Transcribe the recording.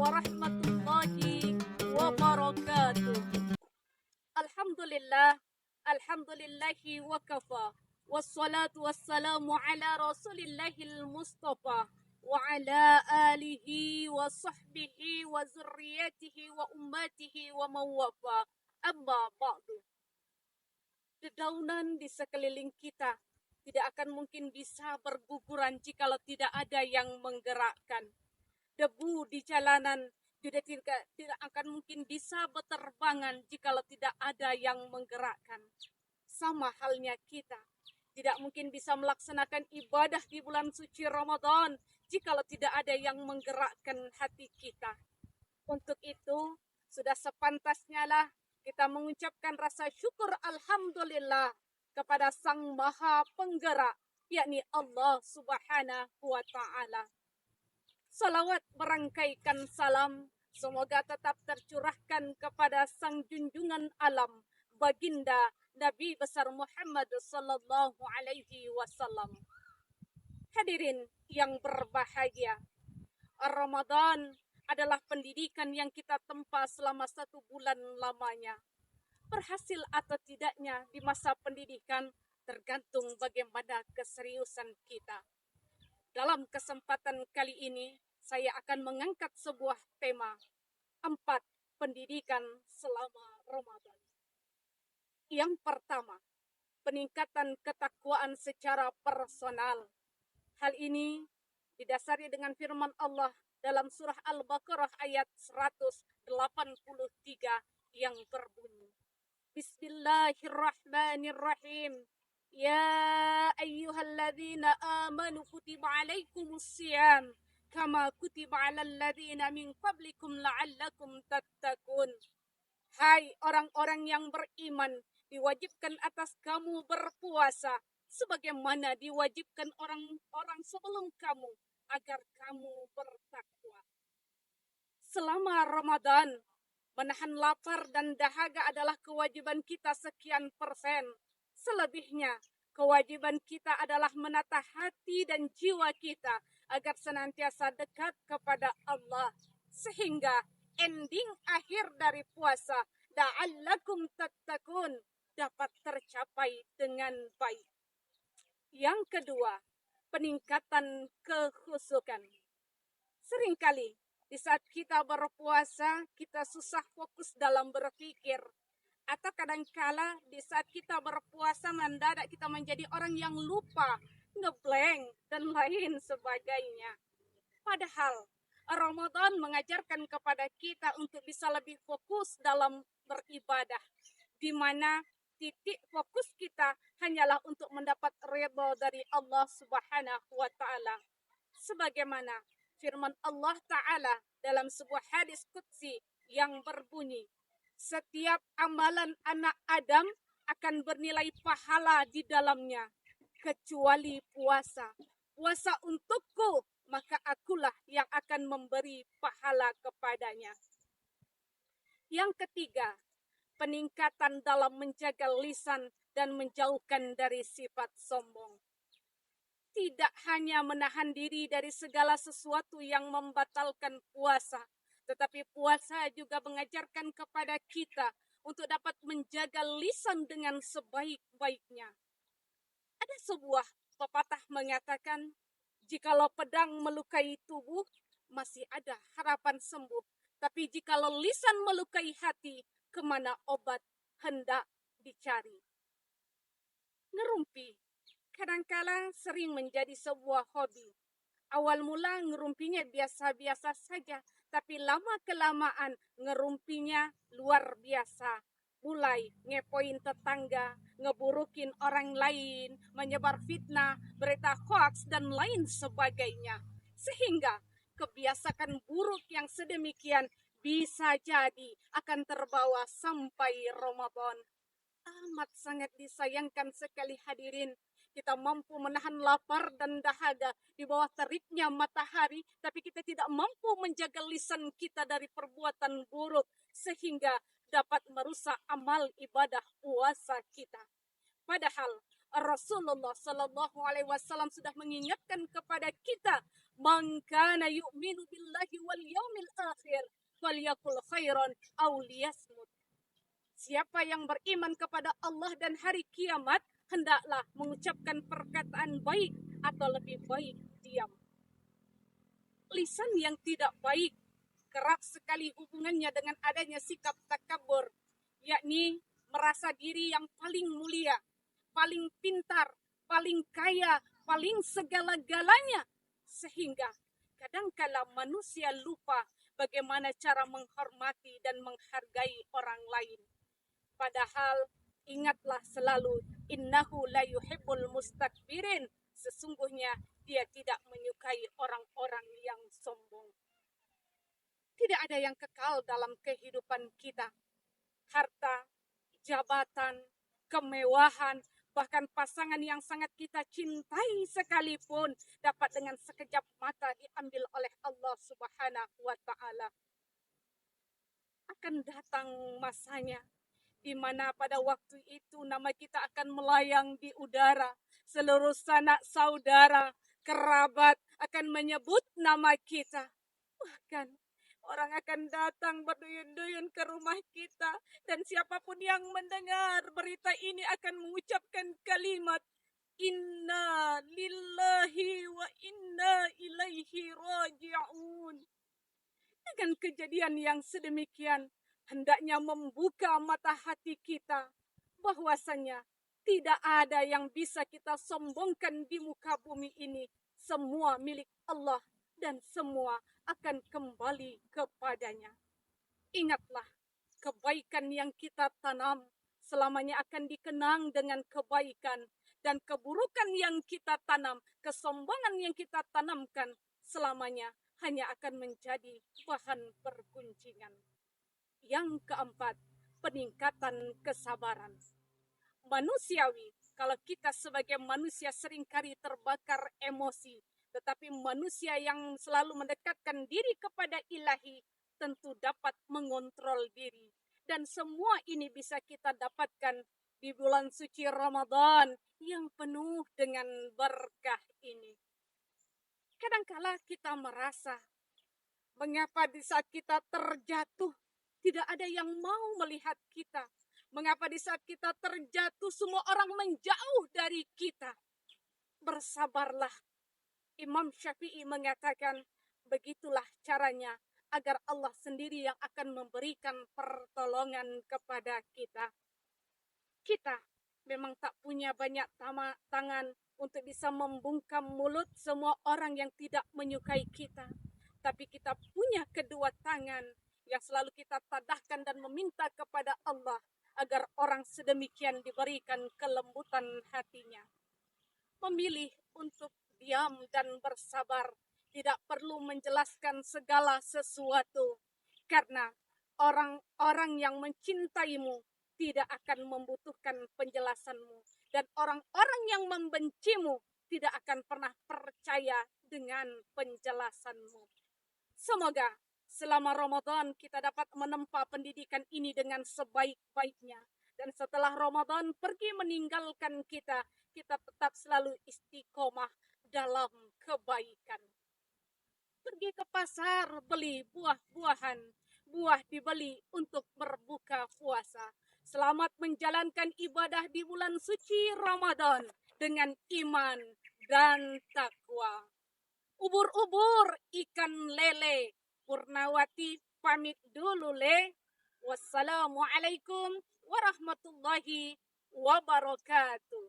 warahmatullahi wabarakatuh. Alhamdulillah, alhamdulillahi wa kafa. Wassalatu wassalamu ala rasulillahil mustafa wa ala alihi wa sahbihi wa zurriyatihi wa ummatihi wa mawafa. Amma ba'du. Dedaunan di sekeliling kita tidak akan mungkin bisa berguguran jikalau tidak ada yang menggerakkan. Debu di jalanan tidak akan mungkin bisa berterbangan jikalau tidak ada yang menggerakkan. Sama halnya kita, tidak mungkin bisa melaksanakan ibadah di bulan suci Ramadan jikalau tidak ada yang menggerakkan hati kita. Untuk itu, sudah sepantasnya lah kita mengucapkan rasa syukur alhamdulillah kepada Sang Maha Penggerak, yakni Allah Subhanahu wa Ta'ala. Salawat merangkaikan salam semoga tetap tercurahkan kepada sang junjungan alam, baginda Nabi besar Muhammad sallallahu alaihi wasallam. Hadirin yang berbahagia, Ramadan adalah pendidikan yang kita tempa selama 1 bulan lamanya. Berhasil atau tidaknya di masa pendidikan tergantung bagaimana keseriusan kita. Dalam kesempatan kali ini, saya akan mengangkat sebuah tema, 4 pendidikan selama Ramadan. Yang pertama, peningkatan ketakwaan secara personal. Hal ini didasari dengan firman Allah dalam surah Al-Baqarah ayat 183 yang berbunyi, Bismillahirrahmanirrahim. Ya ayyuhalladzina amanu kutiba alaikumusiyam kama kutiba alal ladzina min qablikum la'allakum tattaqun. Hai orang-orang yang beriman, diwajibkan atas kamu berpuasa sebagaimana diwajibkan orang-orang sebelum kamu agar kamu bertakwa. Selama Ramadan, menahan lapar dan dahaga adalah kewajiban kita sekian persen. Selebihnya, kewajiban kita adalah menata hati dan jiwa kita agar senantiasa dekat kepada Allah. Sehingga ending akhir dari puasa, la'allakum tattaqun, dapat tercapai dengan baik. Yang kedua, peningkatan kekhusyukan. Seringkali di saat kita berpuasa, kita susah fokus dalam berpikir. Atau kadangkala di saat kita berpuasa mendadak kita menjadi orang yang lupa, ngeblank, dan lain sebagainya. Padahal Ramadan mengajarkan kepada kita untuk bisa lebih fokus dalam beribadah, di mana titik fokus kita hanyalah untuk mendapat ridha dari Allah Subhanahu wa Ta'ala. Sebagaimana firman Allah Ta'ala dalam sebuah hadis qudsi yang berbunyi, setiap amalan anak Adam akan bernilai pahala di dalamnya, kecuali puasa. Puasa untukku, maka akulah yang akan memberi pahala kepadanya. Yang ketiga, peningkatan dalam menjaga lisan dan menjauhkan dari sifat sombong. Tidak hanya menahan diri dari segala sesuatu yang membatalkan puasa, tetapi puasa juga mengajarkan kepada kita untuk dapat menjaga lisan dengan sebaik-baiknya. Ada sebuah pepatah mengatakan, jikalau pedang melukai tubuh, masih ada harapan sembuh. Tapi jikalau lisan melukai hati, kemana obat hendak dicari. Ngerumpi kadangkala sering menjadi sebuah hobi. Awal mula ngerumpinya biasa-biasa saja, tapi lama-kelamaan ngerumpinya luar biasa. Mulai ngepoin tetangga, ngeburukin orang lain, menyebar fitnah, berita hoaks, dan lain sebagainya. Sehingga kebiasaan buruk yang sedemikian bisa jadi akan terbawa sampai Ramadan. Amat sangat disayangkan sekali hadirin, kita mampu menahan lapar dan dahaga di bawah teriknya matahari, tapi kita tidak mampu menjaga lisan kita dari perbuatan buruk, sehingga dapat merusak amal ibadah puasa kita. Padahal Rasulullah Sallallahu Alaihi Wasallam sudah mengingatkan kepada kita Man kana yu'minu billahi wal yaumil akhir falyakul khairan aw liyasmut. Siapa yang beriman kepada Allah dan hari kiamat, hendaklah mengucapkan perkataan baik atau lebih baik diam. Lisan yang tidak baik kerap sekali hubungannya dengan adanya sikap takabur, yakni merasa diri yang paling mulia, paling pintar, paling kaya, paling segala-galanya. Sehingga kadangkala manusia lupa bagaimana cara menghormati dan menghargai orang lain. Padahal ingatlah selalu, innahu la yuhibbul mustakbirin. Sesungguhnya dia tidak menyukai orang-orang yang sombong. Tidak ada yang kekal dalam kehidupan kita. Harta, jabatan, kemewahan, bahkan pasangan yang sangat kita cintai sekalipun dapat dengan sekejap mata diambil oleh Allah Subhanahu wa Ta'ala. Akan datang masanya di mana pada waktu itu nama kita akan melayang di udara. Seluruh sanak saudara, kerabat akan menyebut nama kita. Bahkan orang akan datang berduyun-duyun ke rumah kita. Dan siapapun yang mendengar berita ini akan mengucapkan kalimat, Inna lillahi wa inna ilaihi raji'un. Dengan kejadian yang sedemikian, hendaknya membuka mata hati kita bahwasanya tidak ada yang bisa kita sombongkan di muka bumi ini. Semua milik Allah dan semua akan kembali kepadanya. Ingatlah, kebaikan yang kita tanam selamanya akan dikenang dengan kebaikan, dan keburukan yang kita tanam, kesombongan yang kita tanamkan selamanya hanya akan menjadi bahan perguncingan. Yang keempat, peningkatan kesabaran. Manusiawi, kalau kita sebagai manusia seringkali terbakar emosi, tetapi manusia yang selalu mendekatkan diri kepada Ilahi tentu dapat mengontrol diri. Dan semua ini bisa kita dapatkan di bulan suci Ramadan yang penuh dengan berkah ini. Kadangkala kita merasa, mengapa di saat kita terjatuh, tidak ada yang mau melihat kita. Mengapa di saat kita terjatuh, semua orang menjauh dari kita. Bersabarlah. Imam Syafi'i mengatakan, begitulah caranya agar Allah sendiri yang akan memberikan pertolongan kepada kita. Kita memang tak punya banyak tangan untuk bisa membungkam mulut semua orang yang tidak menyukai kita. Tapi kita punya kedua tangan yang selalu kita tadahkan dan meminta kepada Allah agar orang sedemikian diberikan kelembutan hatinya. Memilih untuk diam dan bersabar, tidak perlu menjelaskan segala sesuatu, karena orang-orang yang mencintaimu tidak akan membutuhkan penjelasanmu, dan orang-orang yang membencimu tidak akan pernah percaya dengan penjelasanmu. Semoga selama Ramadan kita dapat menempa pendidikan ini dengan sebaik-baiknya, dan setelah Ramadan pergi meninggalkan kita, kita tetap selalu istiqomah dalam kebaikan. Pergi ke pasar, beli buah-buahan, buah dibeli untuk berbuka puasa. Selamat menjalankan ibadah di bulan suci Ramadan dengan iman dan takwa. Ubur-ubur ikan lele, Purnawati pamit dulu le. Wassalamualaikum warahmatullahi wabarakatuh.